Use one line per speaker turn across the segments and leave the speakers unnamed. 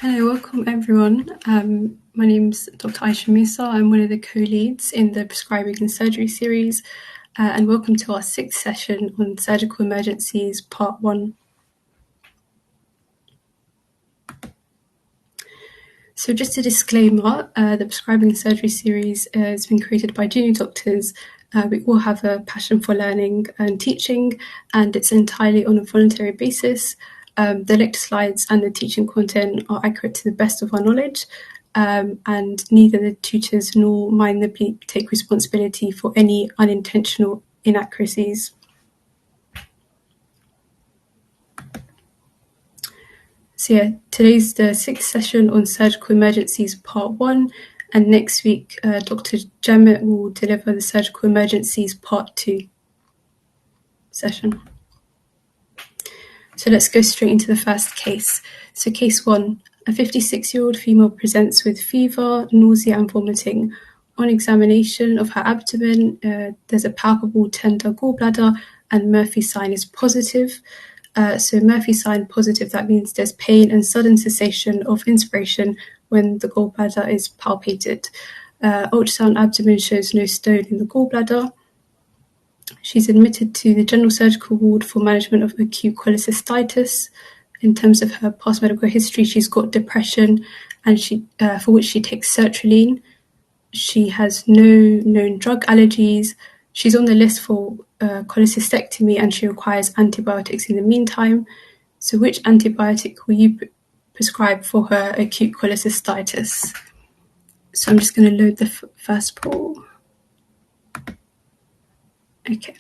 Hello, welcome everyone. My name's Dr. Aisha Musa. I'm one of the co-leads in the Prescribing and Surgery series, and welcome to our 6th session on Surgical Emergencies, Part 1. So just a disclaimer, the Prescribing and Surgery series has been created by junior doctors. We all have a passion for learning and teaching, and it's entirely on a voluntary basis. The lecture slides and the teaching content are accurate to the best of our knowledge, and neither the tutors nor mine the bleep take responsibility for any unintentional inaccuracies. So yeah, today's the 6th session on Surgical Emergencies Part 1, and next week Dr. Jamet will deliver the Surgical Emergencies Part 2 session. So let's go straight into the first case. So case 1, a 56-year-old female presents with fever, nausea and vomiting. On examination of her abdomen, there's a palpable tender gallbladder and Murphy sign is positive. So Murphy sign positive, that means there's pain and sudden cessation of inspiration when the gallbladder is palpated. Ultrasound abdomen shows no stone in the gallbladder. She's admitted to the general surgical ward for management of acute cholecystitis. In terms of her past medical history, she's got depression, and for which she takes sertraline. She has no known drug allergies. She's on the list for cholecystectomy, and she requires antibiotics in the meantime. So which antibiotic will you prescribe for her acute cholecystitis? So I'm just going to load the first poll. Okay.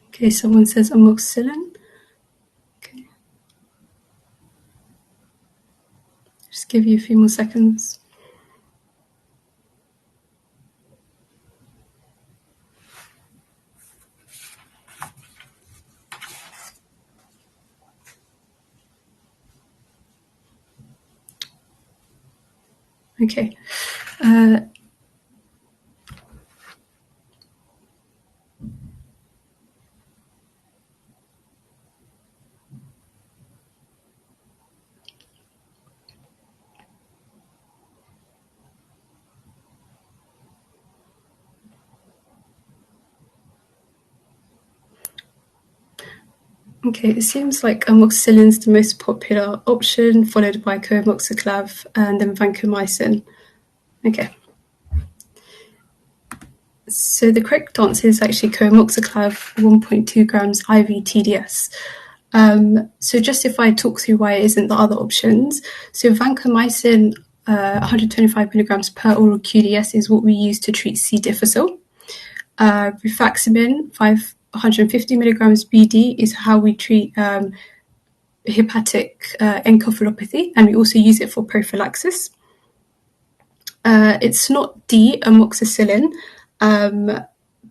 Okay, someone says amoxicillin. Okay. Just give you a few more seconds. Okay. Okay, it seems like amoxicillin is the most popular option, followed by coamoxiclav and then vancomycin. Okay. So the correct answer is actually coamoxiclav 1.2 grams IV TDS. So just if I talk through why it isn't the other options. So vancomycin, 125 milligrams per oral QDS is what we use to treat C. difficile. Rifaximin, 150 milligrams BD is how we treat hepatic encephalopathy, and we also use it for prophylaxis. It's not D-amoxicillin,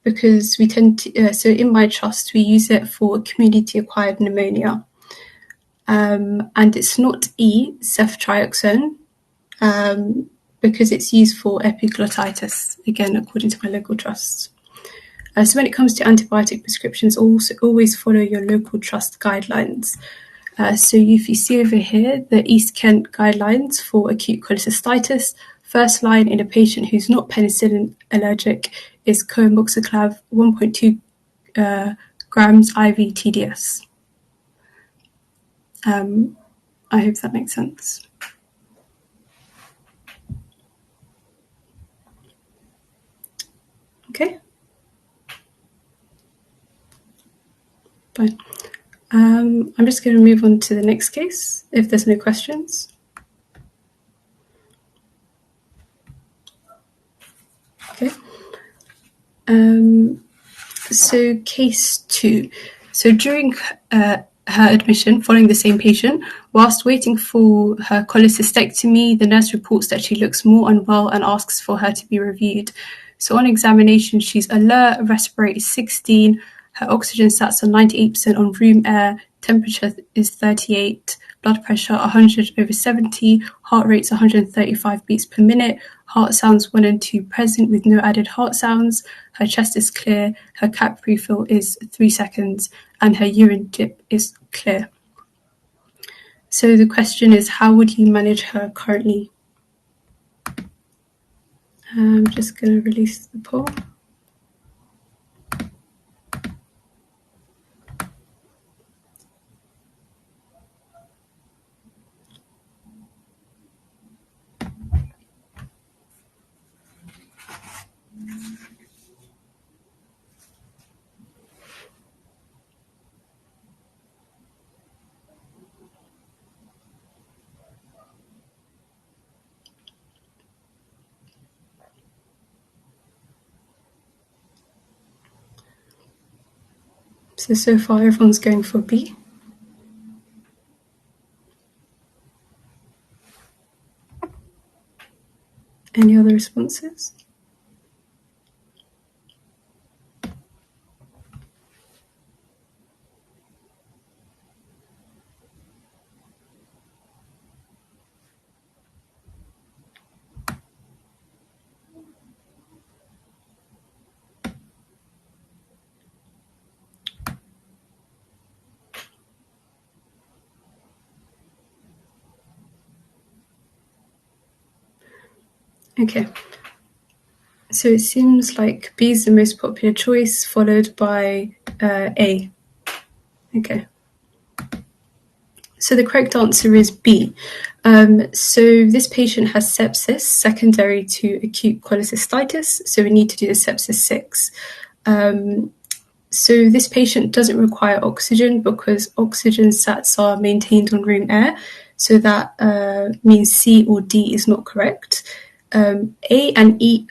because we tend to, so in my trust, we use it for community-acquired pneumonia. And it's not ceftriaxone, because it's used for epiglottitis, again, according to my local trust. So when it comes to antibiotic prescriptions, always follow your local trust guidelines. So if you see over here, the East Kent guidelines for acute cholecystitis, first line in a patient who's not penicillin allergic is coamoxiclav 1.2 grams IV TDS. I hope that makes sense. Okay. Fine. I'm just going to move on to the next case, if there's no questions. Okay. So case 2. So during her admission following the same patient. Whilst waiting for her cholecystectomy, the nurse reports that she looks more unwell and asks for her to be reviewed. So on examination, she's alert, respirate is 16, her oxygen sats on 98% on room air, temperature is 38, blood pressure 100/70, heart rate's 135 beats per minute, heart sounds 1 and 2 present with no added heart sounds, her chest is clear, her cap refill is 3 seconds, and her urine dip is clear. So the question is, how would you manage her currently? I'm just going to release the poll. So far everyone's going for B. Any other responses? Okay. So it seems like B is the most popular choice, followed by A. Okay. So the correct answer is B. So this patient has sepsis secondary to acute cholecystitis, so we need to do the sepsis 6. So this patient doesn't require oxygen because oxygen sats are maintained on room air, so that means C or D is not correct. A and E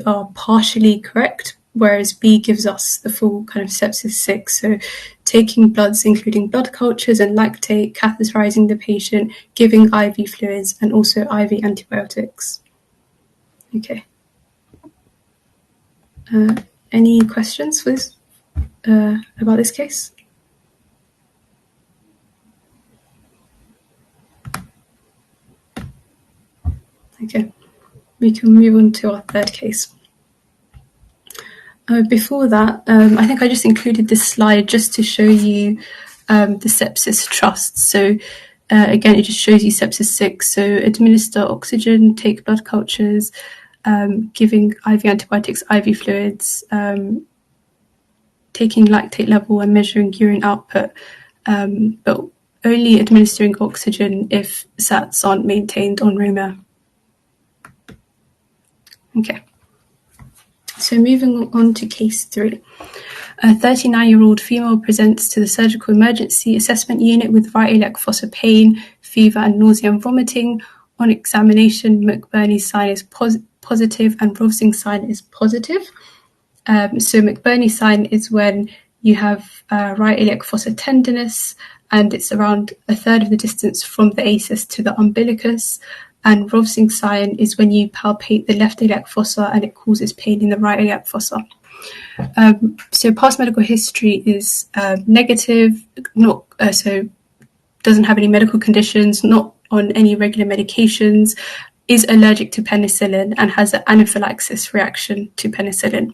are partially correct, whereas B gives us the full kind of sepsis 6. So taking bloods, including blood cultures and lactate, catheterizing the patient, giving IV fluids, and also IV antibiotics. Okay. Any questions for this, about this case? Okay. We can move on to our third case. Before that, I think I just included this slide just to show you the sepsis trust. So again, it just shows you sepsis 6. So administer oxygen, take blood cultures, giving IV antibiotics, IV fluids, taking lactate level and measuring urine output, but only administering oxygen if SATs aren't maintained on room air. Okay. So moving on to case 3. A 39-year-old female presents to the surgical emergency assessment unit with right iliac fossa pain, fever and nausea and vomiting. On examination, McBurney's sign is positive and Rovsing's sign is positive. So McBurney's sign is when you have right iliac fossa tenderness and it's around a third of the distance from the ACES to the umbilicus. And Rovsing's sign is when you palpate the left iliac fossa and it causes pain in the right iliac fossa. So past medical history is negative, not so doesn't have any medical conditions, not on any regular medications, is allergic to penicillin and has an anaphylaxis reaction to penicillin.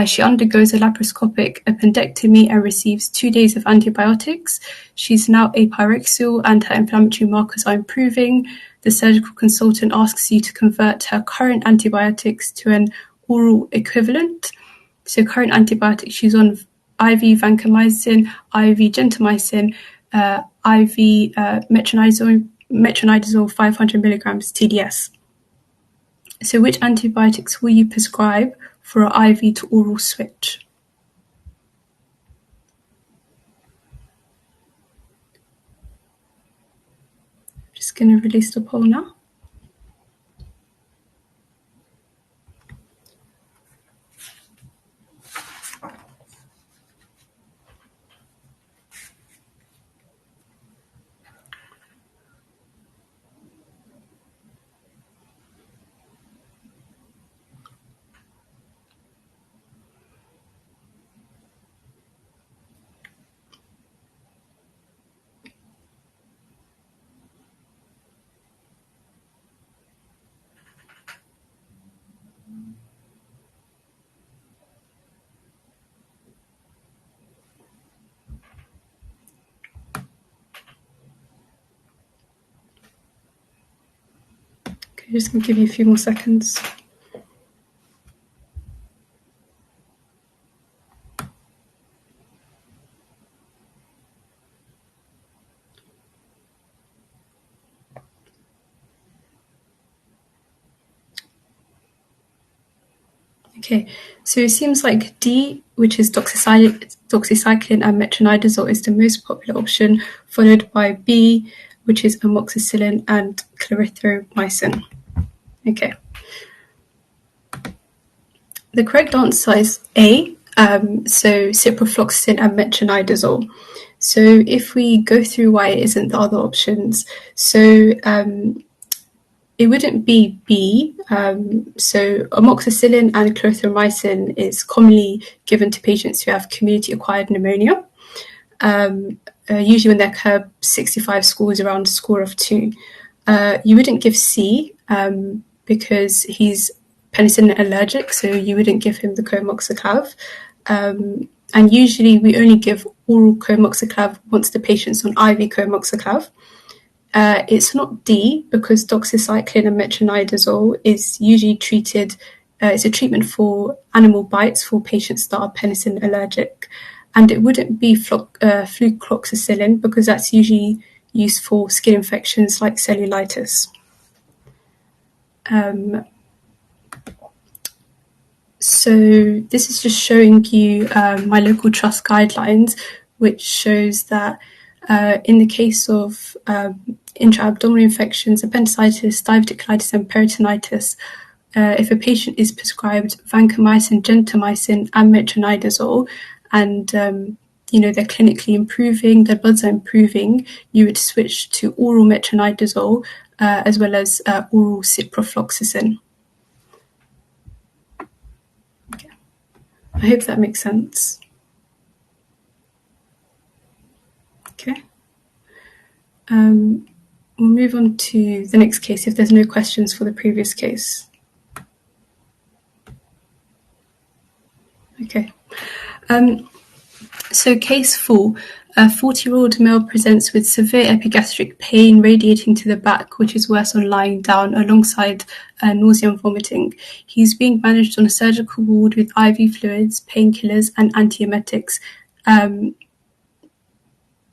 She undergoes a laparoscopic appendectomy and receives 2 days of antibiotics. She's now apyrexial and her inflammatory markers are improving. The surgical consultant asks you to convert her current antibiotics to an oral equivalent. So current antibiotics, she's on IV vancomycin, IV gentamicin, IV metronidazole 500 milligrams TDS. So which antibiotics will you prescribe for an IV to oral switch? I'm just going to release the poll now. I'm just going to give you a few more seconds. Okay, so it seems like D, which is doxycycline and metronidazole, is the most popular option, followed by B, which is amoxicillin and clarithromycin. Okay. The correct answer is A, so ciprofloxacin and metronidazole. So if we go through why it isn't the other options, so it wouldn't be B. So amoxicillin and clarithromycin is commonly given to patients who have community-acquired pneumonia. Usually when they occur 65 scores around a score of 2. You wouldn't give C because he's penicillin allergic, so you wouldn't give him the comoxiclav. And usually we only give oral comoxiclav once the patient's on IV comoxiclav. It's not D because doxycycline and metronidazole is usually treated, it's a treatment for animal bites for patients that are penicillin allergic. And it wouldn't be flucloxacillin because that's usually used for skin infections like cellulitis. So this is just showing you my local trust guidelines, which shows that in the case of intra-abdominal infections, appendicitis, diverticulitis, and peritonitis, if a patient is prescribed vancomycin, gentamicin, and metronidazole, and they're clinically improving, their bloods are improving, you would switch to oral metronidazole as well as oral ciprofloxacin. Okay. I hope that makes sense. Okay. We'll move on to the next case if there's no questions for the previous case. Okay. So case 4, a 40-year-old male presents with severe epigastric pain radiating to the back, which is worse on lying down, alongside nausea and vomiting. He's being managed on a surgical ward with IV fluids, painkillers, and antiemetics.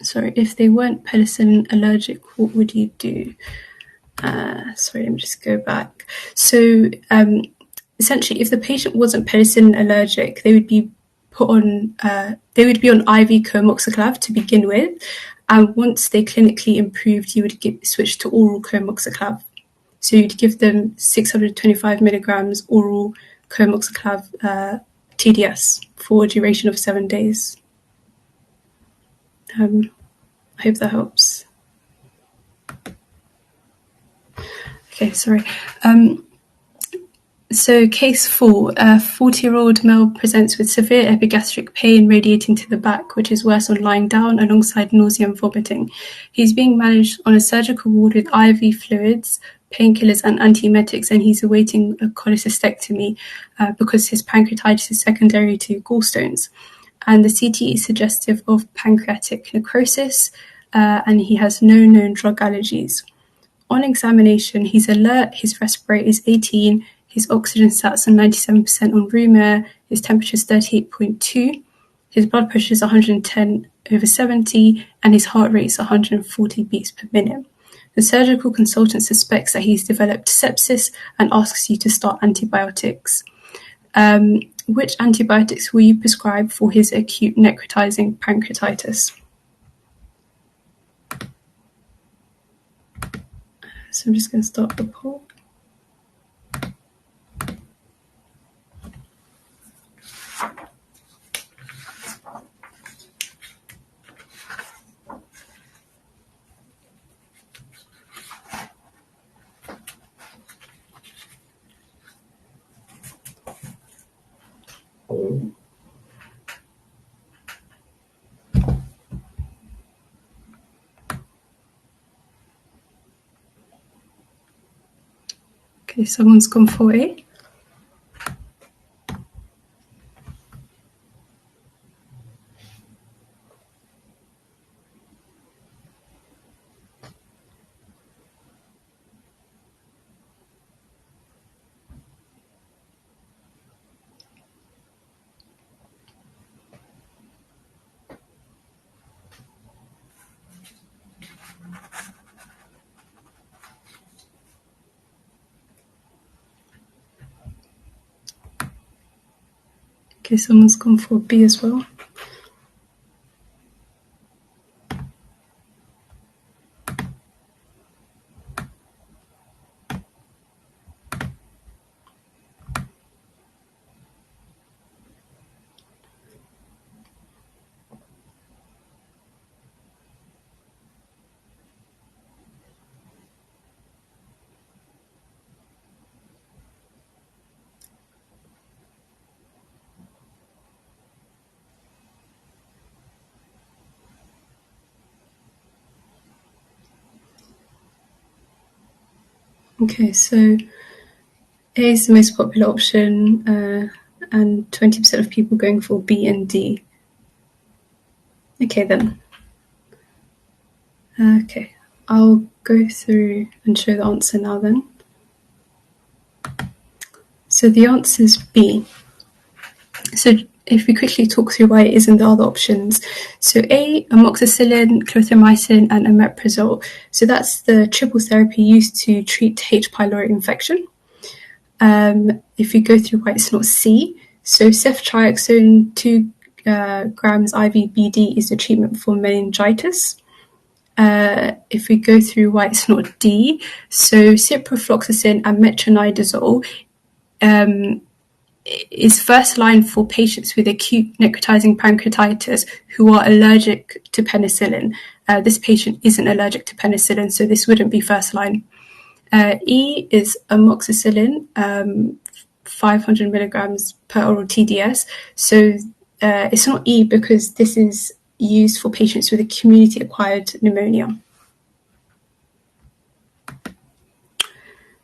Sorry, if they weren't penicillin allergic, what would you do? Sorry, let me just go back. So essentially, if the patient wasn't penicillin allergic, they would be put on IV comoxiclav to begin with, and once they clinically improved, you would switch to oral comoxiclav. So you'd give them 625 milligrams oral comoxiclav TDS for a duration of 7 days. I hope that helps. Okay, sorry. So case 4, a 40-year-old male presents with severe epigastric pain radiating to the back, which is worse on lying down, alongside nausea and vomiting. He's being managed on a surgical ward with IV fluids, painkillers, and antiemetics, and he's awaiting a cholecystectomy because his pancreatitis is secondary to gallstones. And the CT is suggestive of pancreatic necrosis, and he has no known drug allergies. On examination, he's alert, his respirate is 18, his oxygen sats on 97% on room air, his temperature is 38.2, his blood pressure is 110/70, and his heart rate is 140 beats per minute. The surgical consultant suspects that he's developed sepsis and asks you to start antibiotics. Which antibiotics will you prescribe for his acute necrotizing pancreatitis? So I'm just going to start the poll. Okay, someone's gone for A. Okay, someone's gone for B as well. Okay, so A is the most popular option, and 20% of people going for B and D. Okay then. Okay, I'll go through and show the answer now then. So the answer is B. So if we quickly talk through why it isn't the other options. So A, amoxicillin, clarithromycin, and omeprazole. So that's the triple therapy used to treat H. pylori infection. If we go through why it's not C, so ceftriaxone 2 grams IV BD is the treatment for meningitis. If we go through why it's not D, so ciprofloxacin and metronidazole is first line for patients with acute necrotizing pancreatitis who are allergic to penicillin. This patient isn't allergic to penicillin, so this wouldn't be first line. E is amoxicillin, 500 milligrams per oral TDS. So it's not E because this is used for patients with a community-acquired pneumonia.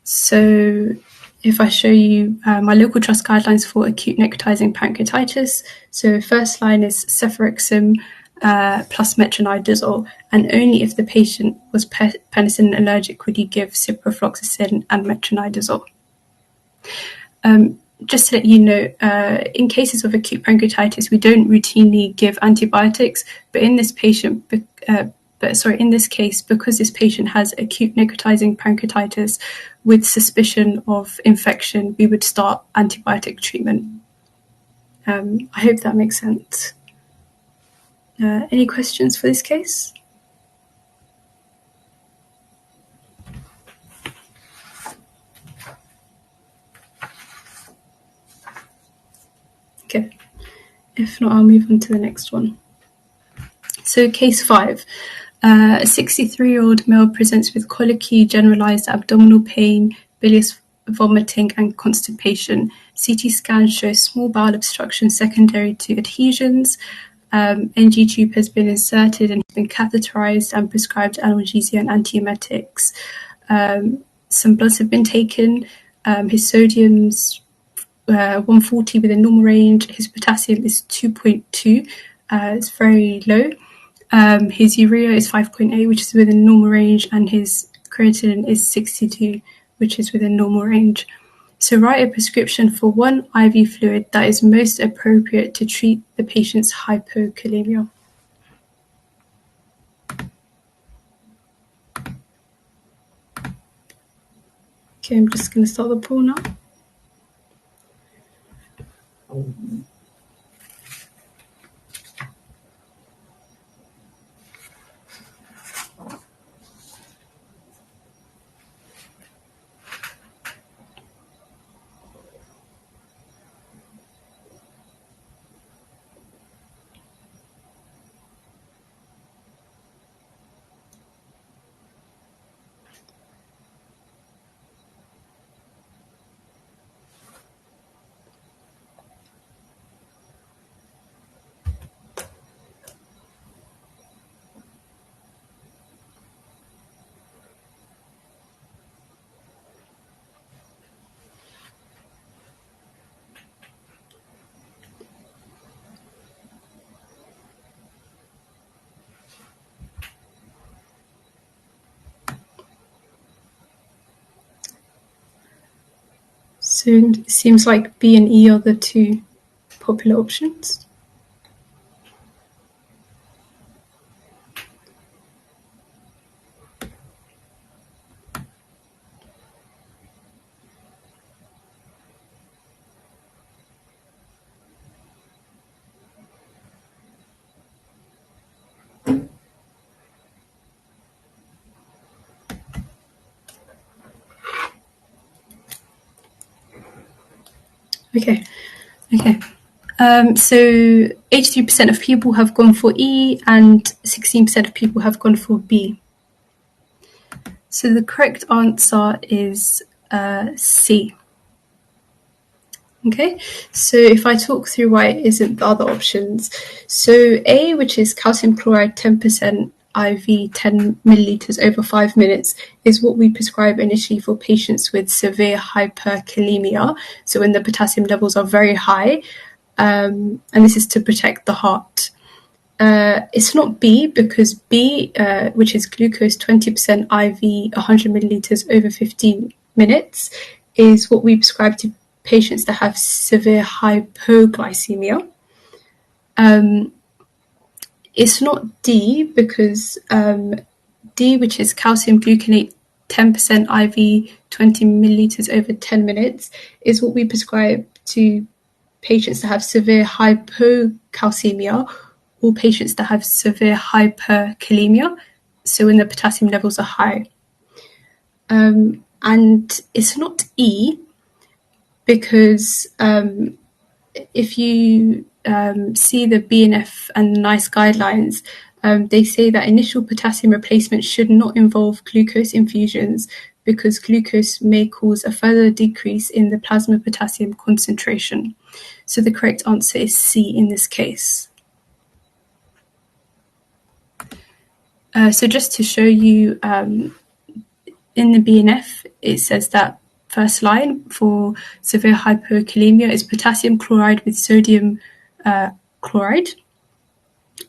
So if I show you my local trust guidelines for acute necrotizing pancreatitis, so first line is ceftriaxone plus metronidazole, and only if the patient was penicillin allergic would you give ciprofloxacin and metronidazole. Just to let you know, in cases of acute pancreatitis, we don't routinely give antibiotics, but in this patient, in this case, because this patient has acute necrotizing pancreatitis with suspicion of infection, we would start antibiotic treatment. I hope that makes sense. Any questions for this case? Okay. If not, I'll move on to the next one. So case 5. A 63-year-old male presents with colicky, generalized abdominal pain, bilious vomiting, and constipation. CT scan shows small bowel obstruction secondary to adhesions. NG tube has been inserted and has been catheterized and prescribed analgesia and antiemetics. Some bloods have been taken. His sodium's 140 within normal range. His potassium is 2.2. It's very low. His urea is 5.8, which is within normal range, and his creatinine is 62, which is within normal range. So write a prescription for one IV fluid that is most appropriate to treat the patient's hypokalemia. Okay, I'm just going to start the poll now. So it seems like B and E are the two popular options. Okay. So 83% of people have gone for E and 16% of people have gone for B. So the correct answer is C. Okay, so if I talk through why it isn't the other options. So A, which is calcium chloride 10% IV 10 milliliters over 5 minutes, is what we prescribe initially for patients with severe hyperkalemia, so when the potassium levels are very high, and this is to protect the heart. It's not B, because B, which is glucose 20% IV 100 milliliters over 15 minutes, is what we prescribe to patients that have severe hypoglycemia. It's not D, because D, which is calcium gluconate 10% IV 20 milliliters over 10 minutes, is what we prescribe to patients that have severe hypocalcemia or patients that have severe hyperkalemia, so when the potassium levels are high. And it's not E, because if you see the BNF and NICE guidelines, they say that initial potassium replacement should not involve glucose infusions, because glucose may cause a further decrease in the plasma potassium concentration. So the correct answer is C in this case. So just to show you, in the BNF, it says that first line for severe hypokalemia is potassium chloride with sodium chloride.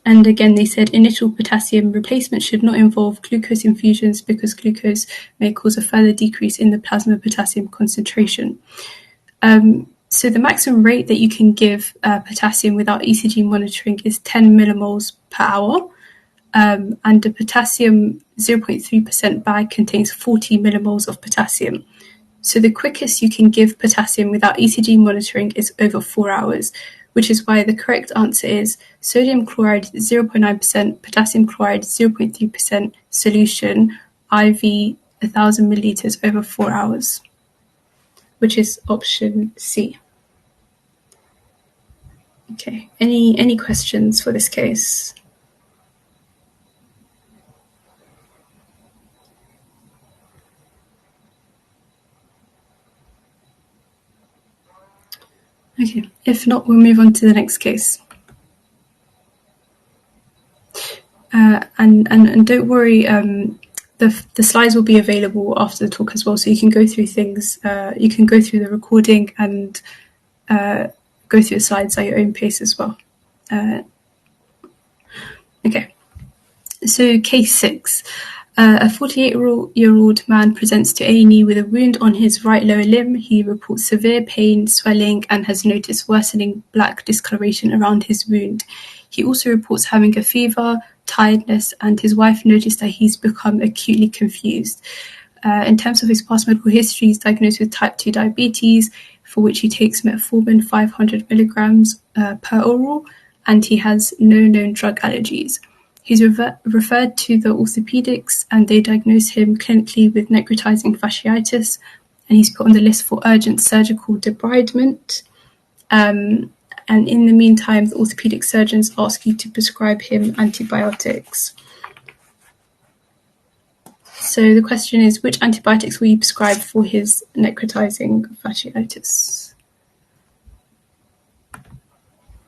And again, they said initial potassium replacement should not involve glucose infusions, because glucose may cause a further decrease in the plasma potassium concentration. So the maximum rate that you can give potassium without ECG monitoring is 10 millimoles per hour. And the potassium 0.3% bag contains 40 millimoles of potassium. So the quickest you can give potassium without ECG monitoring is over 4 hours, which is why the correct answer is sodium chloride 0.9%, potassium chloride 0.3% solution, IV 1,000 milliliters over 4 hours, which is option C. Okay, any questions for this case? Okay, if not, we'll move on to the next case. And don't worry, the slides will be available after the talk as well, so you can go through things. You can go through the recording and go through the slides at your own pace as well. Okay, so case 6. A 48-year-old man presents to A&E with a wound on his right lower limb. He reports severe pain, swelling, and has noticed worsening black discoloration around his wound. He also reports having a fever, tiredness, and his wife noticed that he's become acutely confused. In terms of his past medical history, he's diagnosed with type 2 diabetes, for which he takes metformin 500 milligrams per oral, and he has no known drug allergies. He's referred to the orthopedics, and they diagnose him clinically with necrotizing fasciitis, and he's put on the list for urgent surgical debridement. And in the meantime, the orthopedic surgeons ask you to prescribe him antibiotics. So the question is, which antibiotics will you prescribe for his necrotizing fasciitis?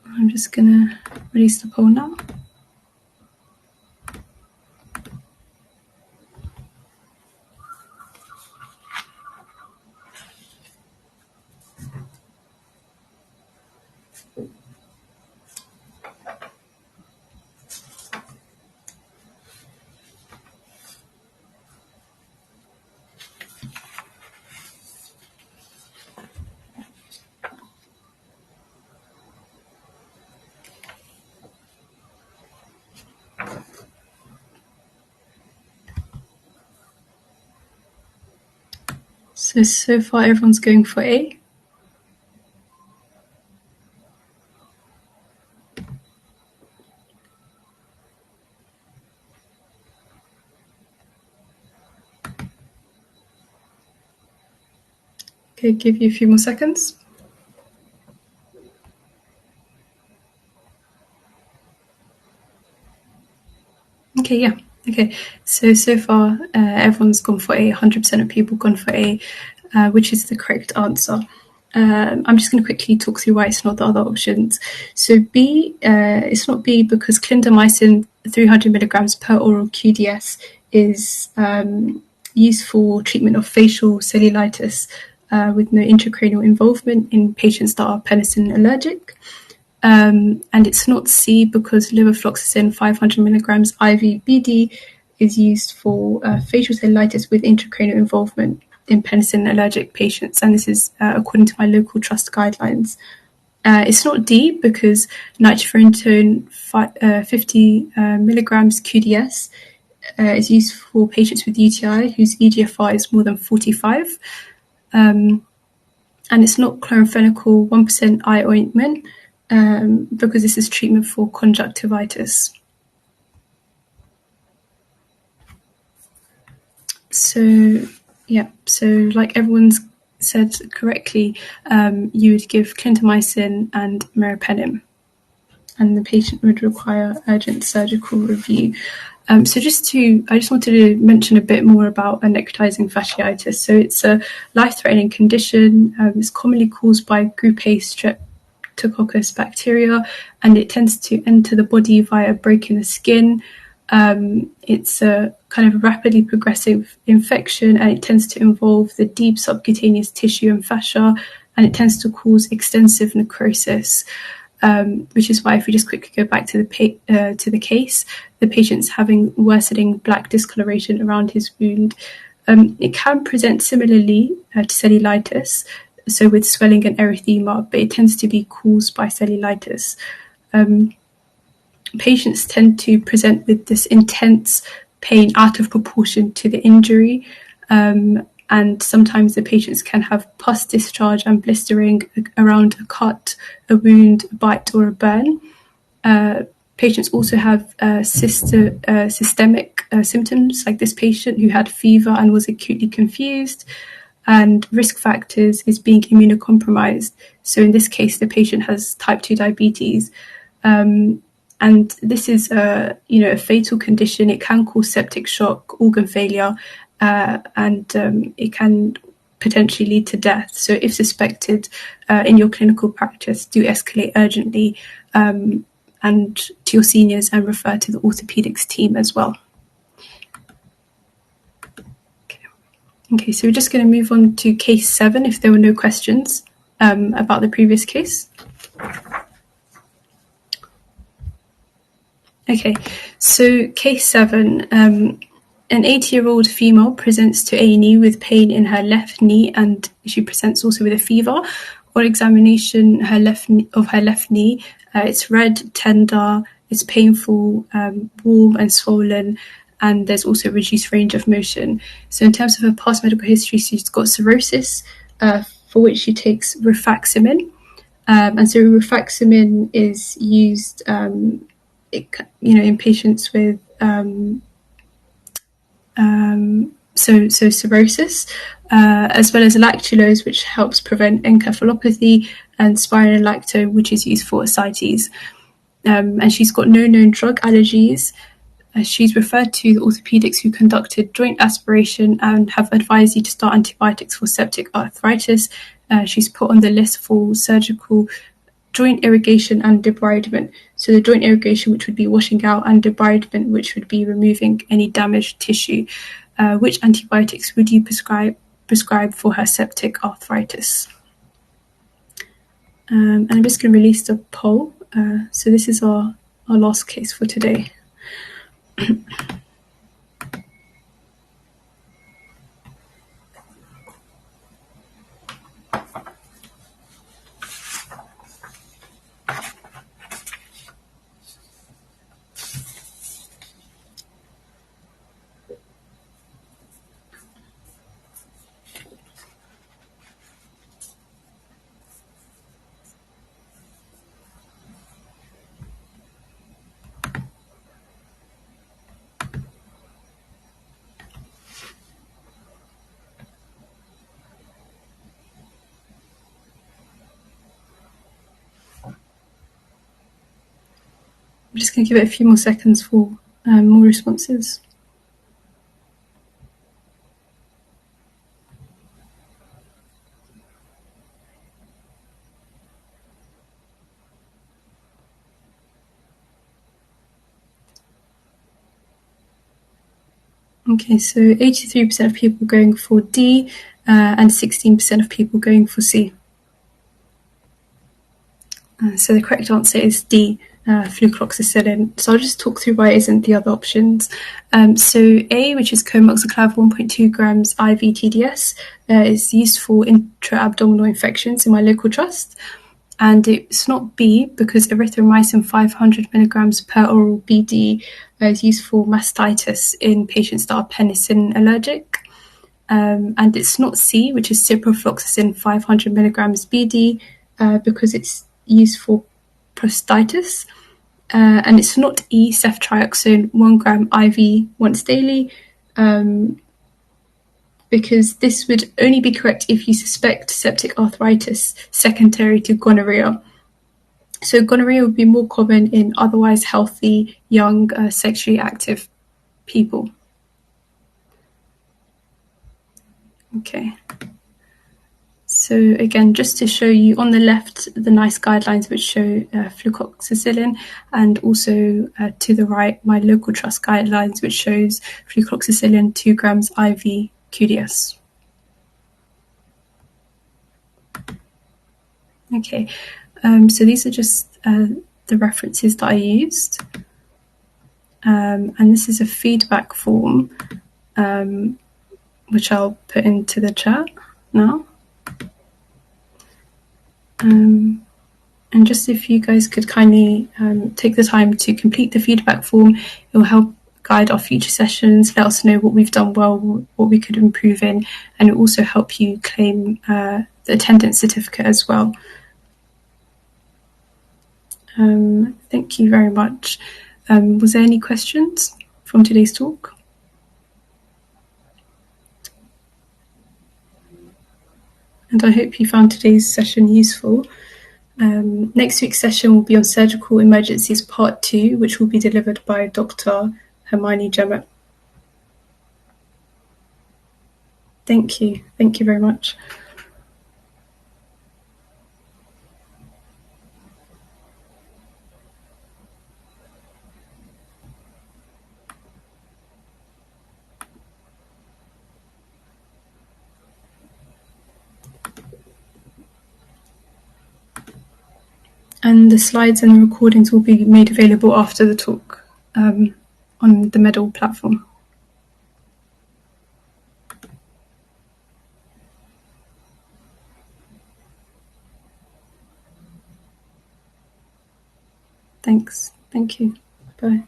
I'm just going to release the poll now. So far everyone's going for A. Okay, give you a few more seconds. Okay, yeah. Okay, so far everyone's gone for A. 100% of people gone for A, which is the correct answer. I'm just going to quickly talk through why it's not the other options. So B, it's not B because clindamycin 300 milligrams per oral QDS is used for treatment of facial cellulitis with no intracranial involvement in patients that are penicillin allergic. And it's not C because levofloxacin 500 milligrams IV BD is used for facial cellulitis with intracranial involvement in penicillin allergic patients, and this is according to my local trust guidelines. It's not D because nitrofurantoin 50 milligrams QDS is used for patients with UTI whose EGFR is more than 45. And it's not chloramphenicol 1% eye ointment because this is treatment for conjunctivitis. So, yeah, so like everyone's said correctly, you would give clindamycin and meropenem, and the patient would require urgent surgical review. I just wanted to mention a bit more about a necrotizing fasciitis. So it's a life-threatening condition. It's commonly caused by group A Streptococcus bacteria, and it tends to enter the body via breaking the skin. It's a kind of rapidly progressive infection, and it tends to involve the deep subcutaneous tissue and fascia, and it tends to cause extensive necrosis. Which is why, if we just quickly go back to the case, the patient's having worsening black discoloration around his wound. It can present similarly to cellulitis, so with swelling and erythema, but it tends to be caused by cellulitis. Patients tend to present with this intense pain out of proportion to the injury. And sometimes the patients can have pus discharge and blistering around a cut, a wound, a bite, or a burn. Patients also have systemic symptoms, like this patient who had fever and was acutely confused. And risk factors is being immunocompromised. So in this case, the patient has type 2 diabetes. And this is a fatal condition. It can cause septic shock, organ failure, and it can potentially lead to death. So if suspected in your clinical practice, do escalate urgently and to your seniors and refer to the orthopedics team as well. Okay, so we're just going to move on to case 7 if there were no questions about the previous case. Okay, so case 7, an 80-year-old female presents to A&E with pain in her left knee, and she presents also with a fever. On examination of her left knee, it's red, tender, it's painful, warm and swollen, and there's also a reduced range of motion. So in terms of her past medical history, she's got cirrhosis, for which she takes rifaximin. And so rifaximin is used in patients with cirrhosis, as well as lactulose, which helps prevent encephalopathy, and spironolactone, which is used for ascites. And she's got no known drug allergies. She's referred to the orthopedics who conducted joint aspiration and have advised you to start antibiotics for septic arthritis. She's put on the list for surgical joint irrigation and debridement. So the joint irrigation, which would be washing out, and debridement, which would be removing any damaged tissue. Which antibiotics would you prescribe for her septic arthritis? And I'm just going to release the poll. So this is our last case for today. I'm just going to give it a few more seconds for more responses. Okay, so 83% of people going for D and 16% of people going for C. So the correct answer is D, flucloxacillin. So I'll just talk through why it isn't the other options. So A, which is comoxiclav 1.2 grams IV TDS, is used for intra-abdominal infections in my local trust. And it's not B because erythromycin 500 milligrams per oral BD is used for mastitis in patients that are penicillin allergic. And it's not C, which is ciprofloxacin 500 milligrams BD, because it's used for prostatitis. And it's not E, ceftriaxone 1 gram IV once daily, because this would only be correct if you suspect septic arthritis secondary to gonorrhea. So gonorrhea would be more common in otherwise healthy, young, sexually active people. Okay. So again, just to show you on the left, the nice guidelines which show flucloxacillin, and also to the right, my local trust guidelines which shows flucloxacillin 2 grams IV QDS. Okay, so these are just the references that I used. And this is a feedback form, which I'll put into the chat now. And just if you guys could kindly take the time to complete the feedback form, it will help guide our future sessions, let us know what we've done well, what we could improve in, and it will also help you claim the attendance certificate as well. Thank you very much. Was there any questions from today's talk? And I hope you found today's session useful. Next week's session will be on Surgical Emergencies Part 2, which will be delivered by Dr. Hermione Jemmett. Thank you. Thank you very much. And the slides and the recordings will be made available after the talk on the Medal platform. Thanks. Thank you. Bye.